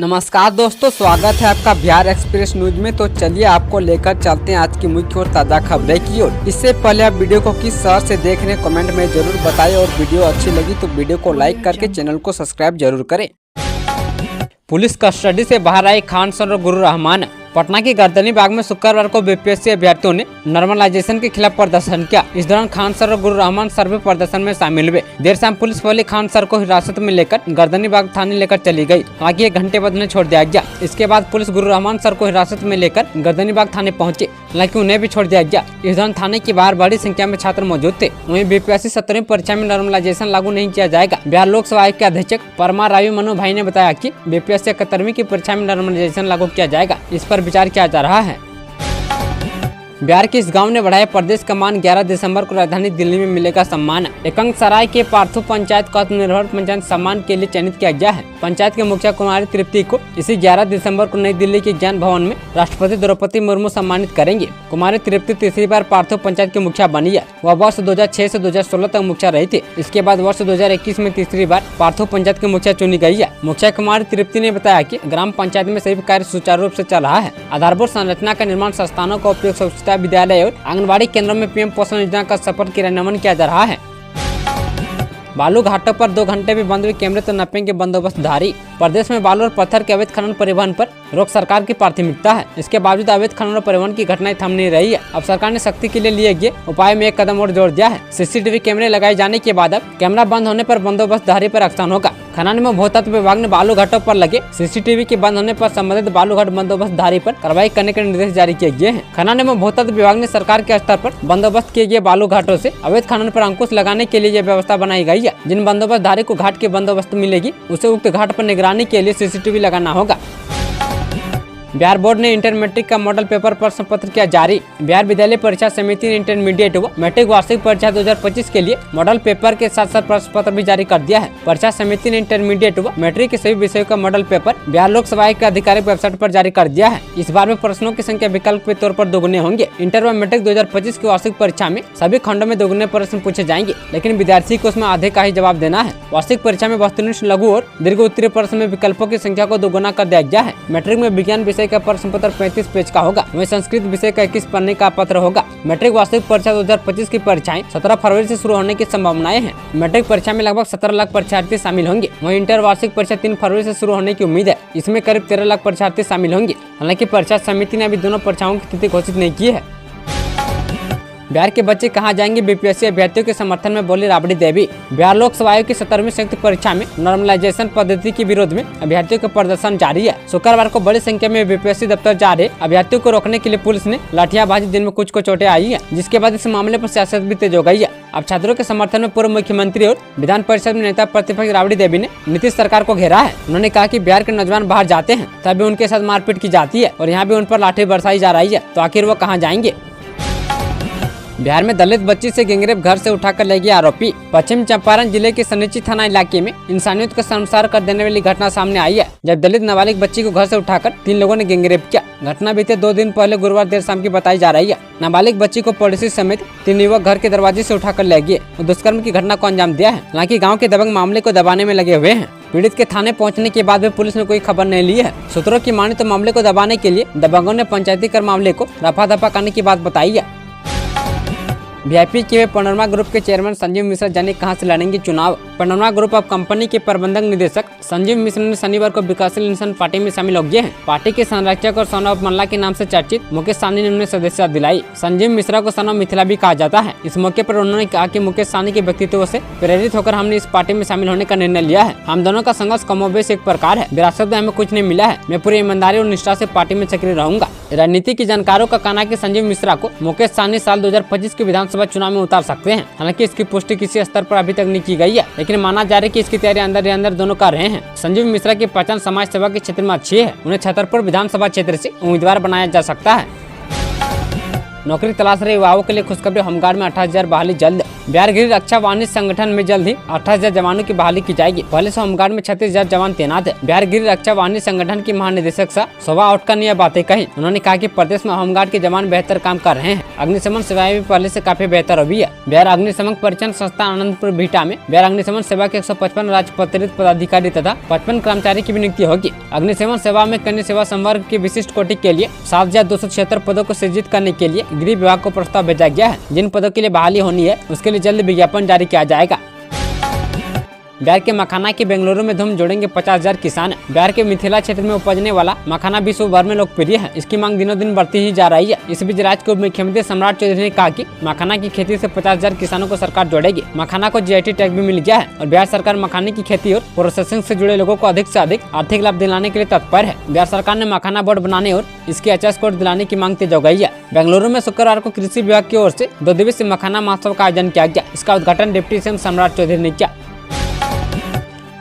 नमस्कार दोस्तों, स्वागत है आपका बिहार एक्सप्रेस न्यूज में। तो चलिए आपको लेकर चलते हैं आज की मुख्य और ताज़ा खबरें की ओर। इससे पहले आप वीडियो को किस शहर से देख रहे हैं कमेंट में जरूर बताएं और वीडियो अच्छी लगी तो वीडियो को लाइक करके चैनल को सब्सक्राइब जरूर करें। पुलिस कस्टडी से बाहर आए खान सर और गुरु रहमान। पटना के गर्दनी बाग में शुक्रवार को बीपीएससी अभ्यर्थियों ने नॉर्मलाइजेशन के खिलाफ प्रदर्शन किया। इस दौरान खान सर और गुरु रहमान सर भी प्रदर्शन में शामिल हुए। देर शाम पुलिस वाले खान सर को हिरासत में लेकर गर्दनी बाग थाने लेकर चली गई। आगे 1 घंटे बाद उन्हें छोड़ दिया गया। इसके बाद पुलिस गुरु रहमान सर को हिरासत में लेकर गर्दनी बाग थाने पहुंचे, हालांकि उन्हें भी छोड़ दिया गया। इस दौरान थाने के बाहर बड़ी संख्या में छात्र मौजूद थे। वहीं बीपीएससी 17वीं परीक्षा में नॉर्मलाइजेशन लागू नहीं किया जाएगा। बिहार लोकसभा आयोग के अध्यक्ष परमा रावी मनोज भाई ने बताया कि बीपीएससी 71वीं की परीक्षा में नॉर्मलाइजेशन लागू किया जाएगा। इस पर विचार किया जा रहा है। बिहार के इस गांव ने बढ़ाया प्रदेश का मान। 11 दिसंबर को राजधानी दिल्ली में मिलेगा सम्मान। एकंगसराय के पार्थो पंचायत को आत्मनिर्भर पंचायत सम्मान के लिए चयनित किया गया है। पंचायत के मुखिया कुमारी तृप्ति को इसी 11 दिसंबर को नई दिल्ली के ज्ञान भवन में राष्ट्रपति द्रौपदी मुर्मू सम्मानित करेंगे। कुमारी तृप्ति तीसरी बार पार्थो पंचायत के मुखिया बनी है। वह वर्ष 2006 से 2016 तक मुखिया रही थी। इसके बाद वर्ष 2021 में तीसरी बार पार्थो पंचायत के मुखिया चुनी गई है। मुखिया कुमारी तृप्ति ने बताया कि ग्राम पंचायत में सभी कार्य सुचारू रूप से चल रहा है। आधारभूत संरचना का निर्माण, संस्थानों का उपयोग, विद्यालय और आंगनबाड़ी केंद्रों में पीएम पोषण योजना का सफल क्रियान्वयन किया जा रहा है। बालू घाटों पर 2 घंटे भी बंद हुए कैमरे तो नपेंगे बंदोबस्तधारी। प्रदेश में बालू और पत्थर के अवैध खनन परिवहन पर रोक सरकार की प्राथमिकता है। इसके बावजूद अवैध खनन और परिवहन की घटनाएं थम नहीं रही है। अब सरकार ने सख्ती के लिए गए उपाय में एक कदम और जोड़ दिया है। सीसीटीवी कैमरे लगाए जाने के बाद अब कैमरा बंद होने पर बंदोबस्तधारी पर एक्शन होगा। खनन में भूतत्व विभाग ने बालू घाटों पर लगे सीसीटीवी के बंद होने पर संबंधित बालू घाट बंदोबस्तधारी पर कार्रवाई करने के निर्देश जारी किए गए हैं। खनन में भूतत्व विभाग ने सरकार के स्तर पर बंदोबस्त किए गए बालू घाटों से अवैध खनन पर अंकुश लगाने के लिए यह व्यवस्था बनाई गई है। जिन बंदोबस्तधारी को घाट की बंदोबस्त मिलेगी उसे उक्त घाट पर निगरानी के लिए सीसीटीवी लगाना होगा। बिहार बोर्ड ने इंटर मैट्रिक का मॉडल पेपर प्रश्न पत्र किया जारी। बिहार विद्यालय परीक्षा समिति ने इंटरमीडिएट व मैट्रिक वार्षिक परीक्षा 2025 के लिए मॉडल पेपर के साथ साथ प्रश्न पत्र भी जारी कर दिया है। परीक्षा समिति ने इंटरमीडिएट व मैट्रिक के सभी विषयों का मॉडल पेपर बिहार लोकसभा आयोग के आधिकारिक वेबसाइट पर जारी कर दिया है। इस बार में प्रश्नों की संख्या विकल्प के तौर पर दोगुने होंगे। इंटर व मैट्रिक 2025 की वार्षिक परीक्षा में सभी खंडों में दोगुने प्रश्न पूछे जाएंगे, लेकिन विद्यार्थी को उसमें आधे का ही जवाब देना है। वार्षिक परीक्षा में वस्तुनिष्ठ, लघु और दीर्घ उत्तरीय प्रश्न में विकल्पों की संख्या को दोगुना कर दिया गया है। मैट्रिक में विज्ञान विषय का प्रश्न पत्र 35 पेज का होगा। वहीं संस्कृत विषय का 21 पन्ने का पत्र होगा। मैट्रिक वार्षिक परीक्षा 2025 की परीक्षाएं 17 फरवरी से शुरू होने की संभावनाएं हैं। मैट्रिक परीक्षा में लगभग 17 लाख परीक्षार्थी शामिल होंगे। वहीं इंटर वार्षिक परीक्षा 3 फरवरी से शुरू होने की उम्मीद है। इसमें करीब 13 लाख परीक्षार्थी शामिल होंगे। हालांकि परीक्षा समिति ने अभी दोनों परीक्षाओं की तिथि घोषित नहीं की है। बिहार के बच्चे कहां जाएंगे, बीपीएससी अभ्यर्थियों के समर्थन में बोली राबड़ी देवी। बिहार लोकसभा आयोग की 17वीं संयुक्त परीक्षा में नॉर्मलाइजेशन पद्धति के विरोध में अभ्यर्थियों का प्रदर्शन जारी है। शुक्रवार को बड़ी संख्या में बीपीएससी दफ्तर जा रहे अभ्यर्थियों को रोकने के लिए पुलिस ने लाठियाबाजी, दिन में कुछ को चोटें आई है, जिसके बाद इस मामले पर सियासत भी तेज हो गई है। अब छात्रों के समर्थन में पूर्व मुख्यमंत्री और विधान परिषद में नेता प्रतिपक्ष राबड़ी देवी ने नीतीश सरकार को घेरा है। उन्होंने कहा कि बिहार के नौजवान बाहर जाते हैं तभी उनके साथ मारपीट की जाती है और यहाँ भी उन पर लाठी बरसाई जा रही है, तो आखिर वो कहाँ जाएंगे। बिहार में दलित बच्ची से गैंगरेप घर से उठाकर ले गया आरोपी। पश्चिम चंपारण जिले के सनेची थाना इलाके में इंसानियत को शर्मसार कर देने वाली घटना सामने आई है, जब दलित नाबालिग बच्ची को घर से उठाकर 3 लोगों ने गैंगरेप किया। घटना बीते 2 दिन पहले गुरुवार देर शाम की बताई जा रही है। नाबालिग बच्ची को पड़ोसी समेत 3 युवक घर के दरवाजे से उठाकर ले गए और दुष्कर्म की घटना को अंजाम दिया है। हालांकि गाँव के दबंग मामले को दबाने में लगे हुए हैं। पीड़ित के थाने पहुंचने के बाद भी पुलिस ने कोई खबर नहीं ली है। सूत्रों की माने तो मामले को दबाने के लिए दबंगों ने पंचायती कर मामले को रफा दफा करने की बात बताई है। वीआईपी के पैनोरमा ग्रुप के चेयरमैन संजीव मिश्रा जाने कहां से लड़ेंगे चुनाव। पैनोरमा ग्रुप ऑफ कंपनी के प्रबंधक निदेशक संजीव मिश्रा ने शनिवार को विकासशील इंसान पार्टी में शामिल हो गए हैं। पार्टी के संरक्षक और सन ऑफ मल्ला के नाम से चर्चित मुकेश साहनी ने उन्हें सदस्यता दिलाई। संजीव मिश्रा को सन ऑफ मिथिला भी कहा जाता है। इस मौके पर उन्होंने कहा कि मुकेश साहनी के व्यक्तित्व से प्रेरित होकर हमने इस पार्टी में शामिल होने का निर्णय लिया है। हम दोनों का संघर्ष कमोबेश एक प्रकार है। विरासत में हमें कुछ नहीं मिला है। मैं पूरी ईमानदारी और निष्ठा से पार्टी में सक्रिय रहूंगा। राजनीति के जानकारों का कहना है कि संजीव मिश्रा को मुकेश साहनी साल 2025 के विधानसभा चुनाव में उतार सकते हैं। हालांकि इसकी पुष्टि किसी स्तर पर अभी तक नहीं की गई है, लेकिन माना जा रहा है कि इसकी तैयारी अंदर ही अंदर दोनों कर रहे हैं। संजीव मिश्रा की पहचान समाज सेवा के क्षेत्र में अच्छी है। उन्हें छतरपुर विधानसभा क्षेत्र से उम्मीदवार बनाया जा सकता है। नौकरी तलाश रहे युवाओं के लिए खुशखबरी, होमगार्ड में 28,000 बहाली जल्द। बिहार गृह रक्षा वाहिनी संगठन में जल्द ही 28,000 जवानों की बहाली की जाएगी। पहले से होमगार्ड में 36,000 जवान तैनात है। बिहार गृह रक्षा वाहिनी संगठन की महानिदेशक शोभा आउटकर ने यह बातें कही। उन्होंने कहा कि प्रदेश में होमगार्ड के जवान बेहतर काम कर रहे हैं। अग्निशमन सेवाएं भी पहले से काफी बेहतर हुई है। बिहार अग्निशमन परिचय संस्थान आनंदपुर भीटा में बिहार अग्निशमन सेवा के 155 राजपत्रित पदाधिकारी तथा 55 कर्मचारी की भी नियुक्ति होगी। अग्निशमन सेवा में कन्या सेवा संवर्ग की विशिष्ट कोटि के लिए 7,276 पदों को सृजित करने के लिए गृह विभाग को प्रस्ताव भेजा गया है। जिन पदों के लिए बहाली होनी है उसके लिए जल्द विज्ञापन जारी किया जाएगा। बिहार के मखाना की बेंगलुरु में धूम जोड़ेंगे 50,000 किसान। बिहार के मिथिला क्षेत्र में उपजने वाला मखाना विश्व भर में लोकप्रिय है। इसकी मांग दिनों दिन बढ़ती ही जा रही है। इस बीच राज्य के उप मुख्यमंत्री सम्राट चौधरी ने कहा कि मखाना की खेती से 50,000 किसानों को सरकार जोड़ेगी। मखाना को जीआईटी टैग भी मिल गया है और बिहार सरकार मखाने की खेती और प्रोसेसिंग से जुड़े लोगों को अधिक से अधिक आर्थिक लाभ दिलाने के लिए तत्पर है। बिहार सरकार ने मखाना बोर्ड बनाने और इसके एचएस कोड दिलाने की मांग तेज हो गई है। बेंगलुरु में शुक्रवार को कृषि विभाग की ओर से 2 दिवसीय मखाना महोत्सव का आयोजन किया गया। इसका उद्घाटन डिप्टी सीएम सम्राट चौधरी ने किया।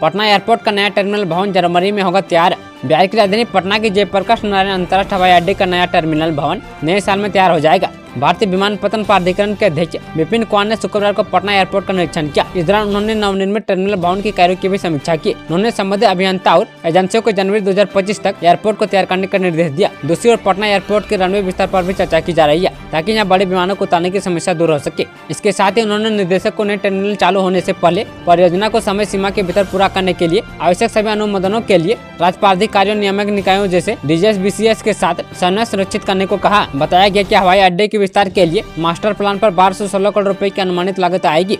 पटना एयरपोर्ट का नया टर्मिनल भवन जनवरी में होगा तैयार। बिहार की राजधानी पटना के जयप्रकाश नारायण अंतर्राष्ट्रीय हवाई अड्डे का नया टर्मिनल भवन नए साल में तैयार हो जाएगा। भारतीय विमानपत्तन प्राधिकरण के अध्यक्ष विपिन कुमार ने शुक्रवार को पटना एयरपोर्ट का निरीक्षण किया। इस दौरान उन्होंने नवनिर्मित टर्मिनल भवन के कार्यों की भी समीक्षा की। उन्होंने संबंधित अभियंता और एजेंसियों को जनवरी 2025 तक एयरपोर्ट को तैयार करने का निर्देश दिया। दूसरी ओर पटना एयरपोर्ट के रनवे विस्तार पर भी चर्चा की जा रही है ताकि यहाँ बड़े विमानों को उतारने की समस्या दूर हो सके। इसके साथ ही उन्होंने निर्देशक को नए टर्मिनल चालू होने से पहले परियोजना को समय सीमा के भीतर पूरा करने के लिए आवश्यक सभी अनुमोदनों के लिए राज्यपालिक कार्य नियामक निकायों जैसे डीजीएस बीसीएस के साथ समन्वय सुनिश्चित करने को कहा। बताया गया कि हवाई अड्डे के विस्तार के लिए मास्टर प्लान पर 1216 करोड़ रुपए की अनुमानित लागत आएगी।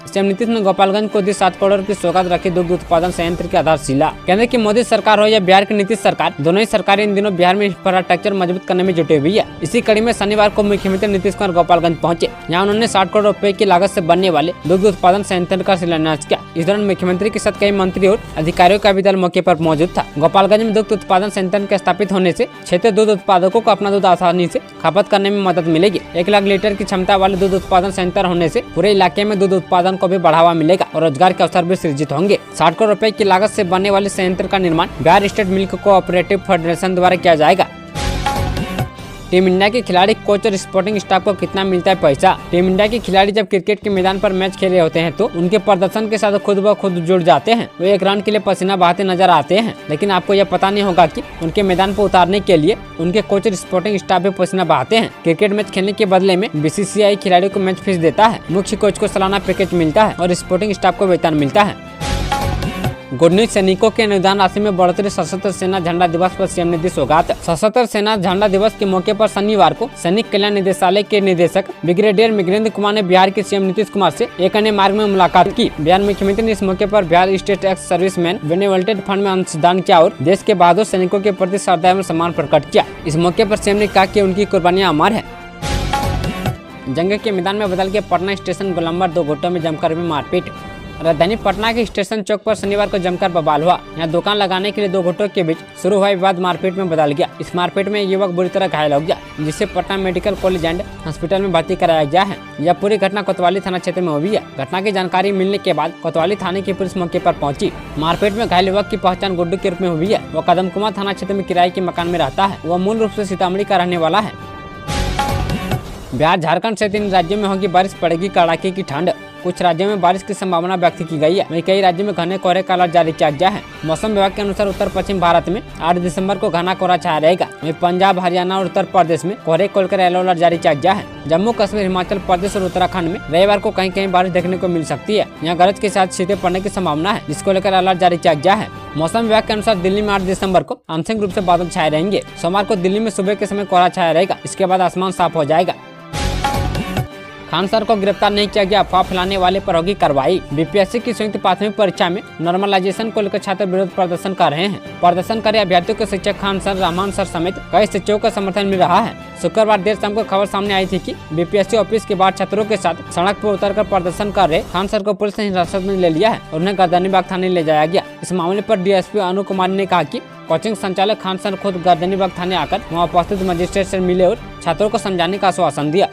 सीएम नीतीश ने गोपालगंज को दी 7 करोड़ की सौगात रखी दुग्ध उत्पादन संयंत्र की आधारशिला। केंद्र की मोदी सरकार हो या बिहार की नीतीश सरकार, दोनों ही सरकारें इन दिनों बिहार में इंफ्रास्ट्रक्चर मजबूत करने में जुटी हुई है। इसी कड़ी में शनिवार को मुख्यमंत्री नीतीश कुमार गोपालगंज पहुंचे। यहाँ उन्होंने 60 करोड़ रुपए की लागत से बनने वाले दुग्ध उत्पादन संयंत्र का शिलान्यास किया। इस दौरान मुख्यमंत्री के साथ कई मंत्री और अधिकारियों का भी दल मौके पर मौजूद था। गोपालगंज में दुग्ध उत्पादन संयंत्र के स्थापित होने से क्षेत्रीय दूध उत्पादकों को अपना दूध आसानी से खपत करने में मदद मिलेगी। 1 लाख लीटर की क्षमता वाले दूध उत्पादन संयंत्र होने से पूरे इलाके में दूध उत्पादन को भी बढ़ावा मिलेगा और रोजगार के अवसर भी सृजित होंगे। 60 करोड़ रुपए की लागत से बनने वाले संयंत्र का निर्माण Bihar state milk cooperative federation द्वारा किया जाएगा। टीम इंडिया के खिलाड़ी, कोच और स्पोर्टिंग स्टाफ को कितना मिलता है पैसा। टीम इंडिया के खिलाड़ी जब क्रिकेट के मैदान पर मैच खेले होते हैं तो उनके प्रदर्शन के साथ खुद ब खुद जुड़ जाते हैं। वो एक राउंड के लिए पसीना बहाते नजर आते हैं, लेकिन आपको यह पता नहीं होगा कि उनके मैदान पर उतारने के लिए उनके कोच और स्पोर्टिंग स्टाफ भी पसीना बहाते हैं। क्रिकेट मैच खेलने के बदले में बीसीसीआई खिलाड़ियों को मैच फीस देता है। मुख्य कोच को सालाना पैकेज मिलता है और स्पोर्टिंग स्टाफ को वेतन मिलता है। गुड न्यूज, सैनिकों के अनुदान राशि में बढ़ोतरी। सशस्त्र सेना झंडा दिवस पर सीएम ने दी सौगात। सशस्त्र सेना झंडा दिवस के मौके पर शनिवार को सैनिक कल्याण निदेशालय के निदेशक ब्रिगेडियर मृगेंद्र कुमार ने बिहार के सीएम नीतीश कुमार से एक अन्य मार्ग में मुलाकात की। बिहार मुख्यमंत्री ने इस मौके पर Bihar state ex serviceman benevolent fund में अंशदान किया और देश के बहादुर सैनिकों के प्रति श्रद्धा एवं सम्मान प्रकट किया। इस मौके पर सीएम ने कहा कि उनकी कुर्बानियां अमर है। जंग के मैदान में बदल के पटना स्टेशन गोलंबर 2 गुटों में जमकर हुई मारपीट। राजधानी पटना के स्टेशन चौक पर शनिवार को जमकर बवाल हुआ। यहाँ दुकान लगाने के लिए 2 गुटों के बीच शुरू हुआ विवाद मारपीट में बदल गया। इस मारपीट में युवक बुरी तरह घायल हो गया, जिसे Patna medical college and hospital में भर्ती कराया गया है। यह पूरी घटना कोतवाली थाना क्षेत्र में हुई है। घटना की जानकारी मिलने के बाद कोतवाली थाने की पुलिस मौके पर पहुंची। मारपीट में घायल युवक की पहचान गुड्डू के रूप में हुई है। वह कदम कुमार थाना क्षेत्र में किराए के मकान में रहता है। वह मूल रूप से सीतामढ़ी का रहने वाला है। बिहार झारखंड सहित इन राज्यों में होगी बारिश, पड़ेगी कड़ाके की ठंड। कुछ राज्यों में बारिश की संभावना व्यक्त की गई है, वहीं कई राज्यों में घने कोहरे का अलर्ट जारी किया गया है। मौसम विभाग के अनुसार उत्तर पश्चिम भारत में 8 दिसंबर को घना कोहरा छाया रहेगा। वहीं पंजाब, हरियाणा और उत्तर प्रदेश में कोहरे को लेकर येलो अलर्ट जारी किया गया है। जम्मू कश्मीर, हिमाचल प्रदेश और उत्तराखंड में रविवार को कहीं कहीं बारिश देखने को मिल सकती है। यहाँ गरज के साथ छींटे पड़ने की संभावना है, जिसको लेकर अलर्ट जारी किया गया है। मौसम विभाग के अनुसार दिल्ली में 8 दिसंबर को आंशिक रूप से बादल छाए रहेंगे। सोमवार को दिल्ली में सुबह के समय कोहरा छाया रहेगा। इसके बाद आसमान साफ हो जाएगा। खान सर को गिरफ्तार नहीं किया गया, अफवाह फैलाने वाले पर होगी कार्रवाई। बीपीएससी की संयुक्त प्राथमिक परीक्षा में नॉर्मलाइजेशन को लेकर छात्र विरोध प्रदर्शन कर रहे हैं। प्रदर्शनकारी अभ्यर्थियों को शिक्षक खान सर, रहमान सर समेत कई शिक्षकों का समर्थन मिल रहा है। शुक्रवार देर शाम को खबर सामने आई थी कि बीपीएससी ऑफिस के बाहर छात्रों के साथ सड़क पर उतरकर प्रदर्शन कर रहे खान सर को पुलिस ने हिरासत में ले लिया है और उन्हें गर्दनीबाग थाने ले जाया गया। इस मामले पर डीएसपी अनु कुमार ने कहा कि कोचिंग संचालक खान सर खुद गर्दनीबाग थाने आकर वहां उपस्थित मजिस्ट्रेट से मिले और छात्रों को समझाने का आश्वासन दिया।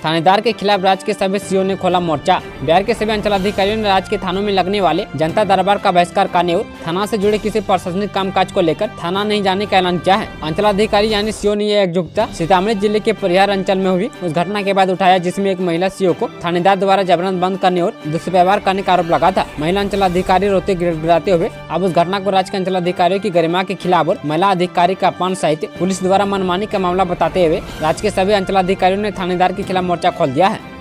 थानेदार के खिलाफ राज्य के सभी सीओ ने खोला मोर्चा। बिहार के सभी अंचलाधिकारियों ने राज्य के थानों में लगने वाले जनता दरबार का बहिष्कार करने और थाना से जुड़े किसी प्रशासनिक कामकाज को लेकर थाना नहीं जाने का ऐलान किया है। अंचलाधिकारी यानी सीओ ने यह एकजुटता सीतामढ़ी जिले के परिहार अंचल में हुई उस घटना के बाद उठाया जिसमें एक महिला सीओ को थानेदार द्वारा जबरन बंद करने और दुष्व्यवहार करने का आरोप लगा था। महिला अंचलाधिकारी रोते गिड़गिड़ाते हुए अब उस घटना को राज्य के अंचलाधिकारियों की गरिमा के खिलाफ और महिला अधिकारी का अपमान सहित पुलिस द्वारा मनमानी का मामला बताते हुए राज्य के सभी अंचलाधिकारियों ने थानेदार के खिलाफ मोर्चा खोल दिया है।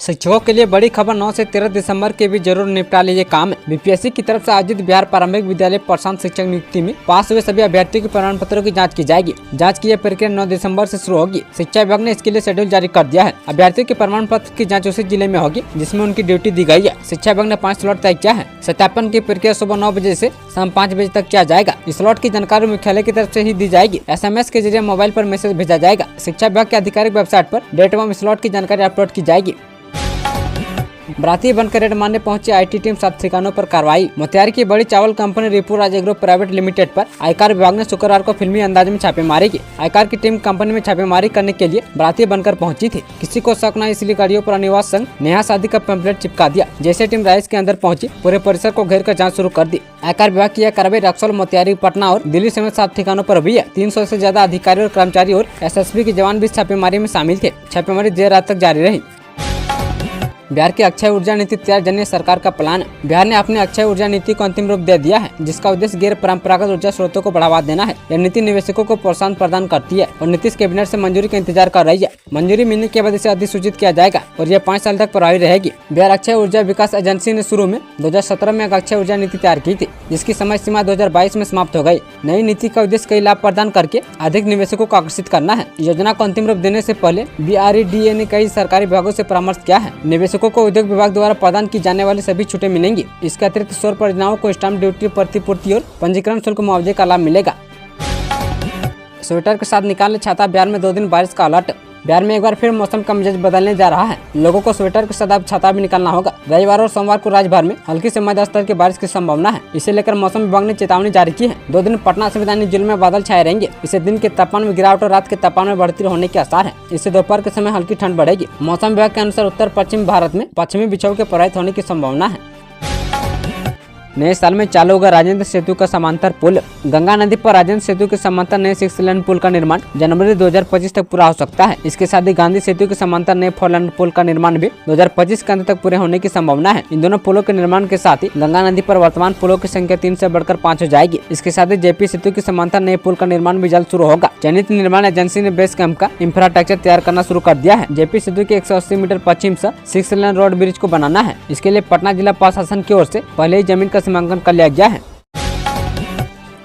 शिक्षकों के लिए बड़ी खबर 9 से 13 दिसंबर के भी जरूर निपटा लीजिए काम। बीपीएससी की तरफ से आयोजित बिहार प्रारंभिक विद्यालय प्रशांत शिक्षक नियुक्ति में पास हुए सभी अभ्यर्थियों के प्रमाण पत्रों की जांच की जाएगी। जांच की यह प्रक्रिया 9 दिसंबर से शुरू होगी। शिक्षा विभाग ने इसके लिए शेड्यूल जारी कर दिया है। अभ्यर्थियों के प्रमाण पत्र की जाँच उसी जिले में होगी जिसमें उनकी ड्यूटी दी गई है। शिक्षा विभाग ने 5 स्लॉट तय किया है। सत्यापन की प्रक्रिया सुबह 9 बजे से शाम 5 बजे तक किया जाएगा। स्लॉट की जानकारी मुख्यालय की तरफ से ही दी जाएगी। SMS के जरिए मोबाइल पर मैसेज भेजा जाएगा। शिक्षा विभाग के आधिकारिक वेबसाइट पर डेट एवं स्लॉट की जानकारी अपलोड की जाएगी। बराती बनकर रेड मारने पहुंची IT टीम 7 ठिकानों पर कार्रवाई। मोतिहारी की बड़ी चावल कंपनी रिपु राज एग्रो प्राइवेट लिमिटेड पर आयकर विभाग ने शुक्रवार को फिल्मी अंदाज में छापेमारी की। आयकर की टीम कंपनी में छापेमारी करने के लिए बराती बनकर पहुंची थी। किसी को शक न इसलिए गाड़ियों पर निवास संघ नेहा शादी का पैम्पलेट चिपका दिया। जैसे टीम राइस के अंदर पहुंची पूरे परिसर को घेर कर जाँच शुरू कर दी। आयकर विभाग की यह कार्रवाई रक्सौल, मोतिहारी, पटना और दिल्ली समेत 7 ठिकानों पर हुई है। 300 से ज्यादा अधिकारी और कर्मचारी और SSB के जवान भी छापेमारी में शामिल थे। छापेमारी देर रात तक जारी रही। बिहार की अक्षय ऊर्जा नीति तैयार करने सरकार का प्लान। बिहार ने अपनी अक्षय ऊर्जा नीति को अंतिम रूप दे दिया है जिसका उद्देश्य गैर परंपरागत ऊर्जा स्रोतों को बढ़ावा देना है। यह नीति निवेशकों को प्रोत्साहन प्रदान करती है और नीतीश कैबिनेट से मंजूरी का इंतजार कर रही है। मंजूरी मिलने के बाद इसे अधिसूचित किया जाएगा और यह 5 साल तक प्रभावी रहेगी। बिहार अक्षय ऊर्जा विकास एजेंसी ने शुरू में 2017 में एक अक्षय ऊर्जा नीति तैयार की थी जिसकी समय सीमा 2022 में समाप्त हो गई। नई नीति का उद्देश्य कई लाभ प्रदान करके अधिक निवेशकों को आकर्षित करना है। योजना को अंतिम रूप देने से पहले BREDA ने कई सरकारी विभागों से परामर्श किया है। निवेशकों को उद्योग विभाग द्वारा प्रदान की जाने वाली सभी छूटें मिलेंगी। इसके अतिरिक्त सौर परियोजनाओं को स्टाम्प ड्यूटी, प्रतिपूर्ति और पंजीकरण शुल्क मुआवजे का लाभ मिलेगा। स्वेटर के साथ निकालने छाता। बिहार में 2 दिन बारिश का अलर्ट। बिहार में एक बार फिर मौसम का मिजाज बदलने जा रहा है। लोगों को स्वेटर के साथ अब छाता भी निकालना होगा। रविवार और सोमवार को राज्य भर में हल्की से मध्यम स्तर की बारिश की संभावना है। इसे लेकर मौसम विभाग ने चेतावनी जारी की है। 2 दिन पटना समेत अन्य जिलों में बादल छाए रहेंगे। इससे दिन के तापमान में गिरावट और रात के तापमान में बढ़ोतरी होने के आसार है। इससे दोपहर के समय हल्की ठंड बढ़ेगी। मौसम विभाग के अनुसार उत्तर पश्चिम भारत में पश्चिमी विक्षोभ के प्रभावित होने की संभावना है। नए साल में चालू होगा राजेंद्र सेतु का समांतर पुल। गंगा नदी पर राजेंद्र सेतु के समांतर नए 6 लेन पुल का निर्माण जनवरी 2025 तक पूरा हो सकता है। इसके साथ ही गांधी सेतु के समांतर नए 4 लेन पुल का निर्माण भी 2025 के अंत तक पूरे होने की संभावना है। इन दोनों पुलों के निर्माण के साथ ही गंगा नदी पर वर्तमान पुलों की संख्या 3 से बढ़कर 5 हो जाएगी। इसके साथ ही JP सेतु के समांतर नए पुल का निर्माण भी जल्द शुरू होगा। चयनित निर्माण एजेंसी ने बेस कैंप का इंफ्रास्ट्रक्चर तैयार करना शुरू कर दिया है। JP सेतु के 180 मीटर पश्चिम से 6 लेन रोड ब्रिज को बनाना है। इसके लिए पटना जिला प्रशासन की ओर से पहले ही जमीन का सीमांकन कर लिया गया है।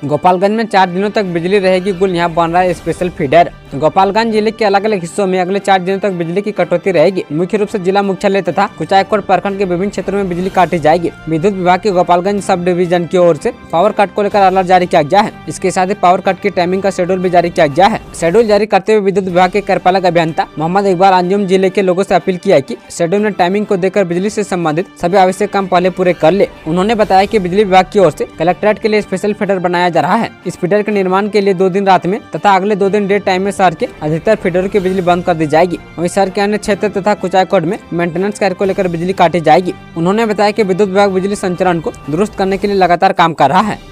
गोपालगंज में 4 दिनों तक बिजली रहेगी गुल। यहाँ बन रहा है स्पेशल फीडर। गोपालगंज जिले के अलग अलग हिस्सों में अगले 4 दिनों तक बिजली की कटौती रहेगी। मुख्य रूप से जिला मुख्यालय तथा कुचायकोट प्रखंड के विभिन्न क्षेत्रों में बिजली काटी जाएगी। विद्युत विभाग के गोपालगंज सब डिवीजन की ओर से पावर कट को लेकर अलर्ट जारी किया गया है। इसके साथ ही पावर कट की टाइमिंग का शेड्यूल भी जारी किया गया है। शेड्यूल जारी करते हुए विद्युत विभाग के कार्यपालक अभियंता मोहम्मद इकबाल अंजुम जिले के लोगों से अपील किया कि शेड्यूल में टाइमिंग को देखकर बिजली से संबंधित सभी आवश्यक काम पहले पूरे कर ले। उन्होंने बताया कि बिजली विभाग की ओर से कलेक्ट्रेट के लिए स्पेशल फीडर बनाया जा रहा है। इस फीडर के निर्माण के लिए 2 दिन रात में तथा अगले 2 दिन डे टाइम में शहर के अधिकतर फीडरों की बिजली बंद कर दी जाएगी। वहीं शहर के अन्य क्षेत्र तथा कुचायकोट में मेंटेनेंस कार्य को लेकर बिजली काटी जाएगी। उन्होंने बताया कि विद्युत विभाग बिजली संचरण को दुरुस्त करने के लिए लगातार काम कर रहा है।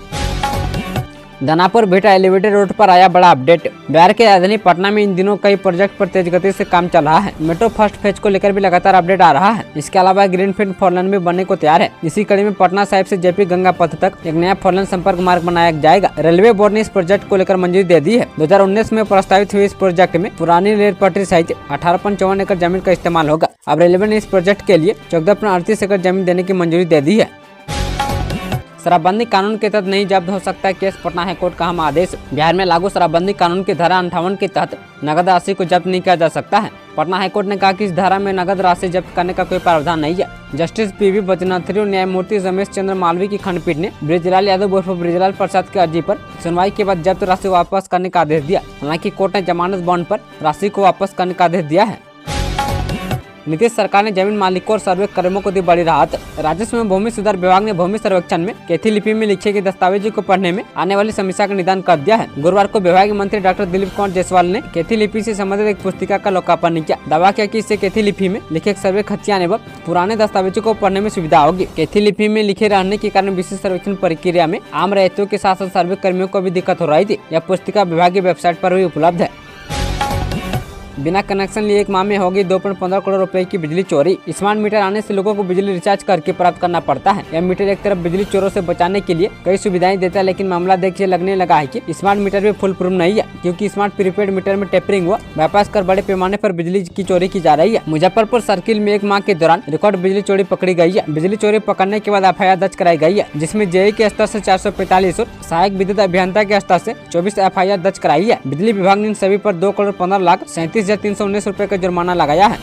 दानापुर बेटा एलिवेटेड रोड पर आया बड़ा अपडेट। बिहार के राजधानी पटना में इन दिनों कई प्रोजेक्ट पर तेज गति से काम चल रहा है। मेट्रो फर्स्ट फेज को लेकर भी लगातार अपडेट आ रहा है। इसके अलावा ग्रीनफील्ड 4 लेन भी बनने को तैयार है। इसी कड़ी में पटना साहिब से JP गंगा पथ तक एक नया 4 लेन संपर्क मार्ग बनाया जाएगा। रेलवे बोर्ड ने इस प्रोजेक्ट को लेकर मंजूरी दे दी है। 2019 में प्रस्तावित हुए इस प्रोजेक्ट में पुरानी रेल पटरी सहित 18.54 एकड़ जमीन का इस्तेमाल होगा। अब रेलवे ने इस प्रोजेक्ट के लिए 14.38 एकड़ जमीन देने की मंजूरी दे दी है। शराबबंदी कानून के तहत नहीं जब्त हो सकता है केस। पटना हाईकोर्ट का अहम आदेश। बिहार में लागू शराबबंदी कानून की धारा 58 के तहत नगद राशि को जब्त नहीं किया जा सकता है। पटना हाईकोर्ट ने कहा कि इस धारा में नगद राशि जब्त करने का कोई प्रावधान नहीं है। जस्टिस PV बचनाथरी और न्यायमूर्ति रमेश चंद्र मालवीय की खंडपीठ ने बृजलाल यादव उर्फ बृजलाल प्रसाद की अर्जी पर सुनवाई के बाद जब्त राशि वापस करने का आदेश दिया। हालांकि कोर्ट ने जमानत बॉन्ड पर राशि को वापस करने का आदेश दिया है। नीतीश सरकार ने जमीन मालिकों और सर्वे कर्मियों को दी बड़ी राहत। राजस्व एवं भूमि सुधार विभाग ने भूमि सर्वेक्षण में कैथी लिपि में लिखे गए दस्तावेजों को पढ़ने में आने वाली समस्या का निदान कर दिया है। गुरुवार को विभागीय मंत्री डॉक्टर दिलीप कुमार जायसवाल ने कैथी लिपि से संबंधित एक पुस्तिका का लोकार्पण किया। दावा किया कि इससे कैथी लिपि में लिखे सर्वे खतियान एवं पुराने दस्तावेजों को पढ़ने में सुविधा होगी। कैथी लिपि में लिखे रहने के कारण विशेष सर्वेक्षण प्रक्रिया में आम रैयतों के साथ साथ सर्वे कर्मियों को भी दिक्कत हो रही थी। यह पुस्तिका विभागीय वेबसाइट पर भी उपलब्ध है। बिना कनेक्शन लिए एक माह में होगी 2.15 करोड़ रुपए की बिजली चोरी। स्मार्ट मीटर आने से लोगों को बिजली रिचार्ज करके प्राप्त करना पड़ता है। यह मीटर एक तरफ बिजली चोरों से बचाने के लिए कई सुविधाएं देता है, लेकिन मामला देखिए लगने लगा है कि स्मार्ट मीटर भी फुल प्रूफ नहीं है, क्योंकि स्मार्ट प्रीपेड मीटर में टेपरिंग हुआ बाईपास कर बड़े पैमाने पर बिजली की चोरी की जा रही है। मुजफ्फरपुर सर्किल में एक माह के दौरान रिकॉर्ड बिजली चोरी पकड़ी गई है। बिजली चोरी पकड़ने के बाद FIR दर्ज कराई गई है, जिसमें जेई के स्तर से 445 और सहायक विद्युत अभियंता के स्तर से 24 FIR दर्ज कराई है। बिजली विभाग ने इन सभी पर 2,15,37,319 रुपए का जुर्माना लगाया है।